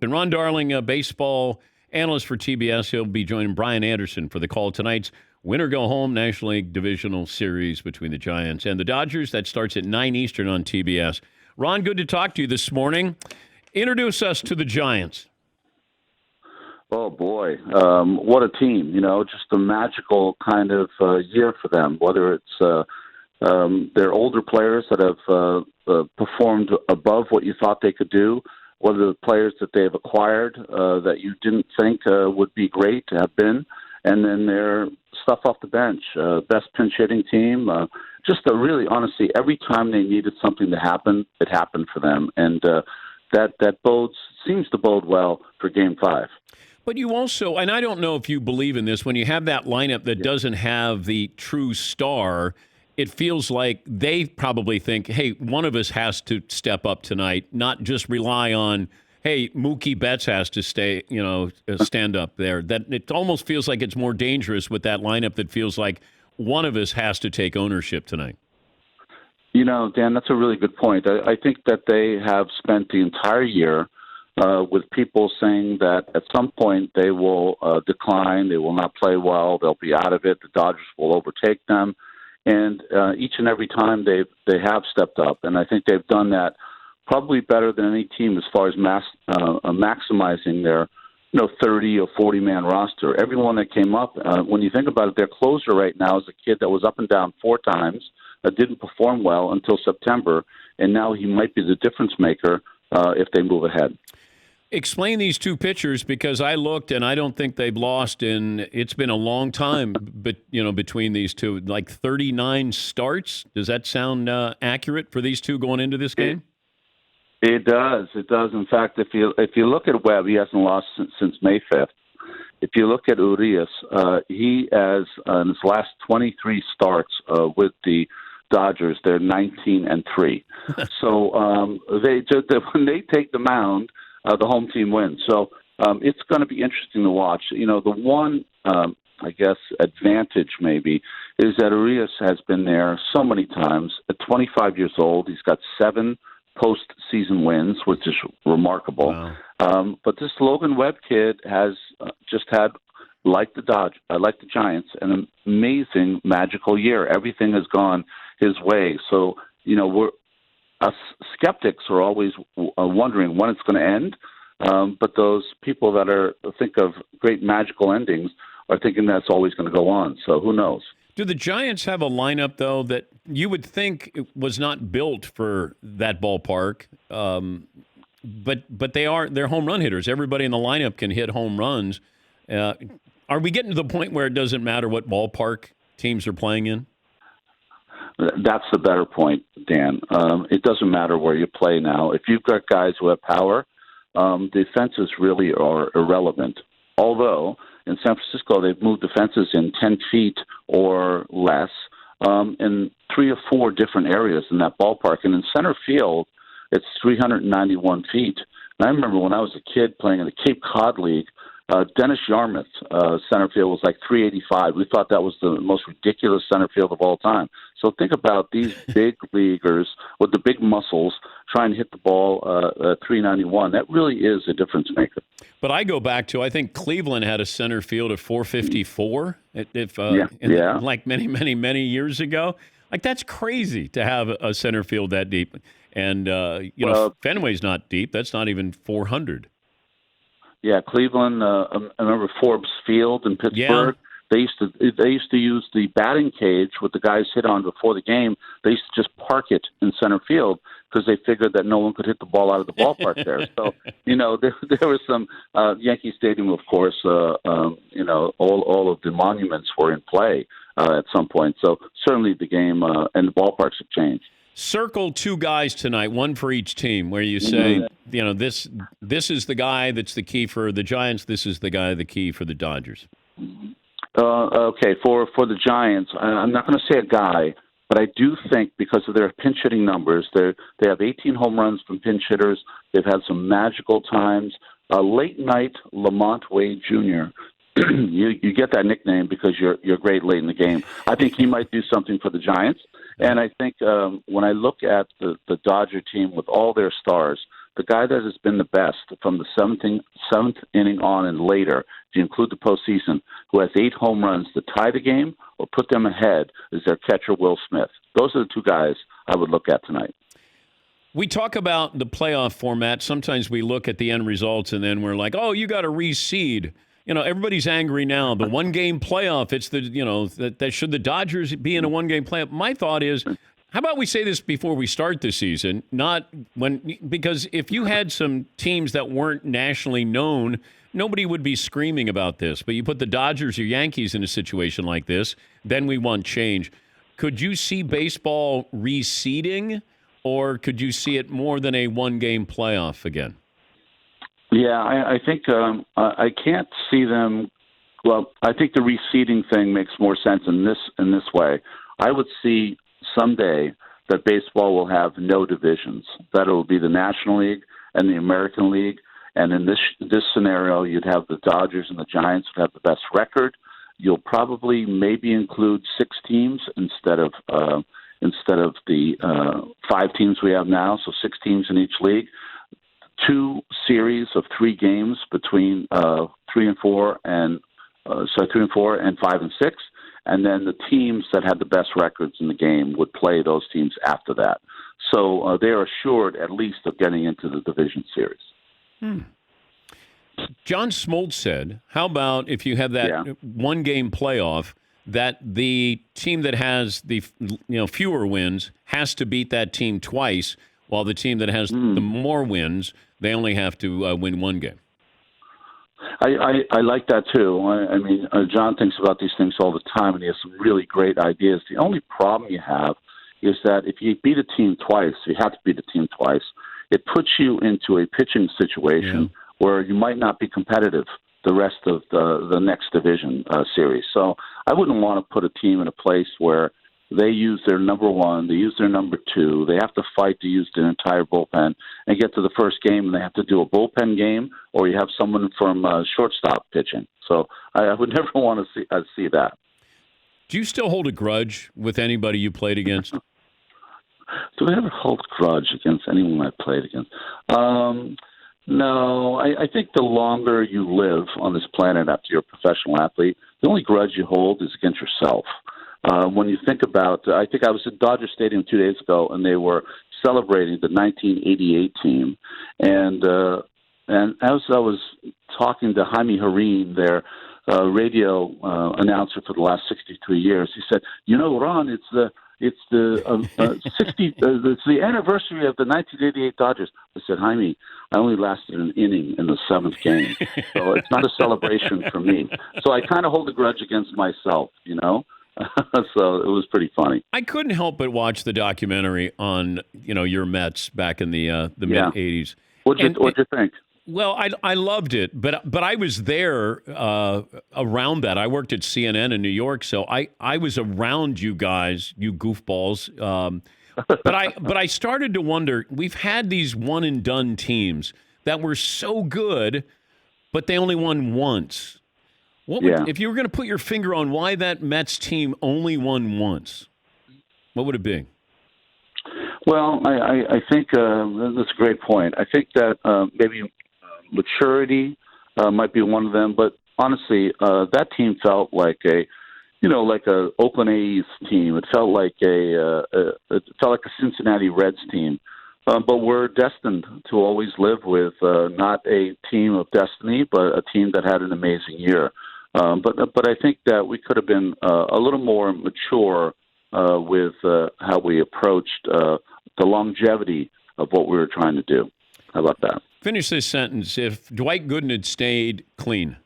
happen. Ron Darling, baseball analyst for TBS. He'll be joining Brian Anderson for the call tonight's winner-go-home National League Divisional Series between the Giants and the Dodgers. That starts at 9 Eastern on TBS. Ron, good to talk to you this morning. Introduce us to the Giants. Oh, boy. What a team. Just a magical kind of year for them, whether it's their older players that have performed above what you thought they could do, whether the players that they've acquired that you didn't think would be great to have been, and then their stuff off the bench, best pinch hitting team. Just a really, honestly, every time they needed something to happen, it happened for them, and that seems to bode well for Game 5. But you also, and I don't know if you believe in this, when you have that lineup that doesn't have the true star, it feels like they probably think, hey, one of us has to step up tonight, not just rely on, hey, Mookie Betts has to stand up there. That it almost feels like it's more dangerous with that lineup that feels like one of us has to take ownership tonight. Dan, that's a really good point. I think that they have spent the entire year with people saying that at some point they will decline, they will not play well, they'll be out of it, the Dodgers will overtake them. And each and every time they have stepped up, and I think they've done that probably better than any team as far as maximizing their 30 or 40-man roster. Everyone that came up, when you think about it, their closer right now is a kid that was up and down 4 times, that didn't perform well until September, and now he might be the difference maker if they move ahead. Explain these two pitchers, because I looked and I don't think they've lost it's been a long time, but between these two, like 39 starts. Does that sound accurate for these two going into this game? It does. It does. In fact, if you look at Webb, he hasn't lost since May 5th. If you look at Urias, he has in his last 23 starts with the Dodgers, they're 19-3. So when they take the mound, the home team wins. So it's going to be interesting to watch. The one, I guess, advantage maybe is that Urias has been there so many times. At 25 years old, he's got 7 postseason wins, which is remarkable. Wow. But this Logan Webb kid has just had, like the Giants, an amazing, magical year. Everything has gone his way. So, us skeptics are always wondering when it's going to end, but those people that think of great magical endings are thinking that's always going to go on. So who knows? Do the Giants have a lineup, though, that you would think was not built for that ballpark? But they're home run hitters. Everybody in the lineup can hit home runs. Are we getting to the point where it doesn't matter what ballpark teams are playing in? That's the better point, Dan. It doesn't matter where you play now. If you've got guys who have power, the fences really are irrelevant. Although in San Francisco, they've moved the fences in 10 feet or less in 3 or 4 different areas in that ballpark. And in center field, it's 391 feet. And I remember when I was a kid playing in the Cape Cod League, Dennis Yarmouth center field was like 385. We thought that was the most ridiculous center field of all time. So think about these big leaguers with the big muscles trying to hit the ball at 391. That really is a difference maker. But I go back to, I think Cleveland had a center field of 454 like many, many, many years ago. Like, that's crazy to have a center field that deep. And, Fenway's not deep. That's not even 400. Yeah, Cleveland. I remember Forbes Field in Pittsburgh. Yeah. They used to use the batting cage with the guys hit on before the game. They used to just park it in center field because they figured that no one could hit the ball out of the ballpark there. So there was some Yankee Stadium, of course. All of the monuments were in play at some point. So certainly the game and the ballparks have changed. Circle 2 guys tonight, one for each team, where you say, this is the guy that's the key for the Giants. This is the key for the Dodgers. Okay, for the Giants, I'm not going to say a guy, but I do think because of their pinch hitting numbers, they have 18 home runs from pinch hitters. They've had some magical times. Late night Lamont Wade Jr. You get that nickname because you're great late in the game. I think he might do something for the Giants. And I think when I look at the Dodger team with all their stars, the guy that has been the best from the seventh inning on and later, if you include the postseason, who has 8 home runs to tie the game or put them ahead, is their catcher, Will Smith. Those are the 2 guys I would look at tonight. We talk about the playoff format. Sometimes we look at the end results and then we're like, oh, you got to reseed. Everybody's angry now. The one-game playoff, it's that should the Dodgers be in a one-game playoff? My thought is, how about we say this before we start the season, because if you had some teams that weren't nationally known, nobody would be screaming about this. But you put the Dodgers or Yankees in a situation like this, then we want change. Could you see baseball reseeding, or could you see it more than a one-game playoff again? Yeah, I think I can't see them. Well, I think the reseeding thing makes more sense in this way. I would see someday that baseball will have no divisions. That it will be the National League and the American League. And in this scenario, you'd have the Dodgers and the Giants would have the best record. You'll probably maybe include 6 teams instead of the 5 teams we have now. So 6 teams in each league. 2 series of 3 games between 3 and 4 and 5 and 6, and then the teams that had the best records in the game would play those teams after that. So they are assured at least of getting into the division series. John Smoltz said, how about if you have that one-game playoff, that the team that has the fewer wins has to beat that team twice, while the team that has the more wins, they only have to win 1 game. I like that, too. I mean, John thinks about these things all the time, and he has some really great ideas. The only problem you have is that if you beat a team twice, you have to beat a team twice, it puts you into a pitching situation where you might not be competitive the rest of the next division series. So I wouldn't want to put a team in a place where they use their number 1, they use their number 2, they have to fight to use their entire bullpen and get to the first game, and they have to do a bullpen game, or you have someone from shortstop pitching. So I would never want to see that. Do you still hold a grudge with anybody you played against? Do I ever hold a grudge against anyone I played against? No. I think the longer you live on this planet after you're a professional athlete, the only grudge you hold is against yourself. When you think about, I think I was at Dodger Stadium 2 days ago, and they were celebrating the 1988 team. And as I was talking to Jaime Jarrín, their radio announcer for the last 63 years, he said, Ron, it's the 60 anniversary of the 1988 Dodgers. I said, Jaime, I only lasted an inning in the 7th game, so it's not a celebration for me. So I kind of hold a grudge against myself, So it was pretty funny. I couldn't help but watch the documentary on your Mets back in the mid '80s. What'd you think? Well, I loved it, but I was there around that. I worked at CNN in New York, so I was around you guys, you goofballs. But I started to wonder. We've had these one and done teams that were so good, but they only won once. If you were going to put your finger on why that Mets team only won once, what would it be? Well, I think that's a great point. I think that maybe maturity might be one of them, but honestly, that team felt like a Oakland A's team. It felt like a Cincinnati Reds team. But we're destined to always live with not a team of destiny, but a team that had an amazing year. But I think that we could have been a little more mature with how we approached the longevity of what we were trying to do. How about that? Finish this sentence. If Dwight Goodman had stayed clean,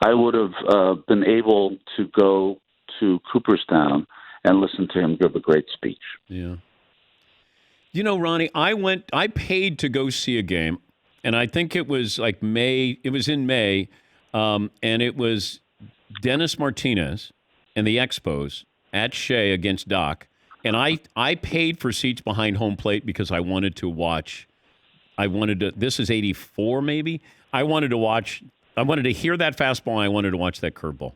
I would have been able to go to Cooperstown and listen to him give a great speech. Yeah. Ronnie, I paid to go see a game. And I think it was like May. It was in May, and it was Dennis Martinez and the Expos at Shea against Doc. And I paid for seats behind home plate because I wanted to watch. This is 84 maybe. I wanted to hear that fastball. And I wanted to watch that curveball.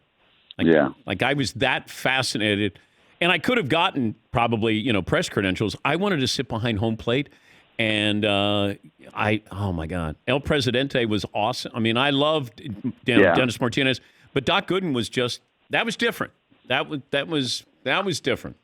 Like I was that fascinated. And I could have gotten probably, press credentials. I wanted to sit behind home plate. And oh my God, El Presidente was awesome. I mean, I loved Dennis Martinez, but Doc Gooden was that was different. That was different.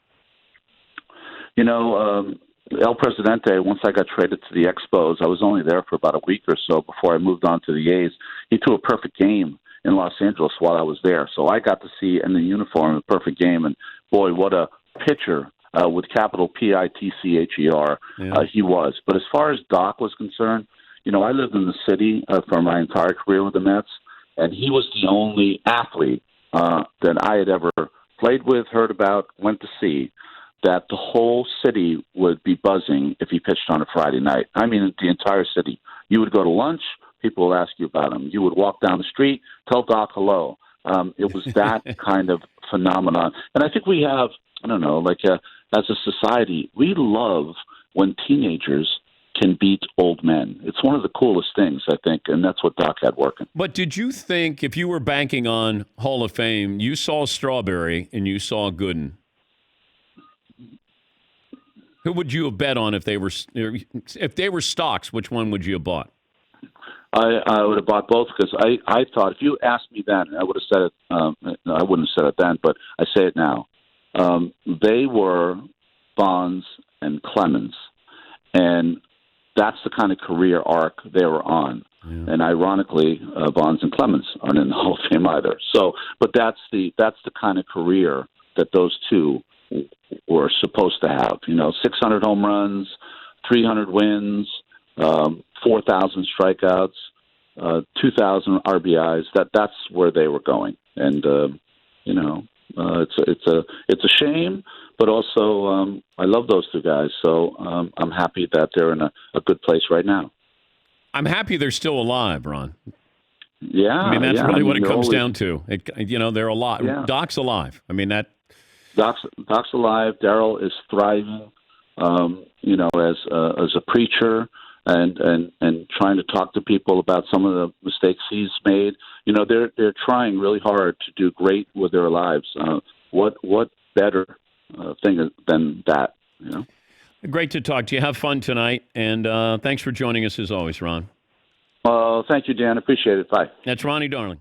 El Presidente, once I got traded to the Expos, I was only there for about a week or so before I moved on to the A's. He threw a perfect game in Los Angeles while I was there. So I got to see in the uniform a perfect game. And boy, what a pitcher with capital Pitcher he was. But as far as Doc was concerned, I lived in the city for my entire career with the Mets, and he was the only athlete that I had ever played with, heard about, went to see, that the whole city would be buzzing if he pitched on a Friday night. I mean, the entire city. You would go to lunch, people would ask you about him. You would walk down the street, tell Doc hello. It was that kind of phenomenon. And I think we have, as a society, we love when teenagers can beat old men. It's one of the coolest things, I think, and that's what Doc had working. But did you think, if you were banking on Hall of Fame, you saw Strawberry and you saw Gooden, who would you have bet on if they were stocks? Which one would you have bought? I would have bought both because I thought, if you asked me then, I would have said it. I wouldn't have said it then, but I say it now. They were Bonds and Clemens, and that's the kind of career arc they were on. Yeah. And ironically, Bonds and Clemens aren't in the Hall of Fame either. So, but that's the kind of career that those two were supposed to have. 600 home runs, 300 wins, 4,000 strikeouts, 2,000 RBIs. That's where they were going, and it's a shame, but also I love those two guys. So I'm happy that they're in a good place right now. I'm happy they're still alive, Ron. Yeah, I mean that's really what it comes down to. They're alive. Yeah. Doc's alive. I mean that. Doc's alive. Darryl is thriving. As a preacher. And trying to talk to people about some of the mistakes he's made. They're trying really hard to do great with their lives. What better thing than that? Great to talk to you. Have fun tonight, and thanks for joining us as always, Ron. Thank you, Dan. Appreciate it. Bye. That's Ronnie Darling.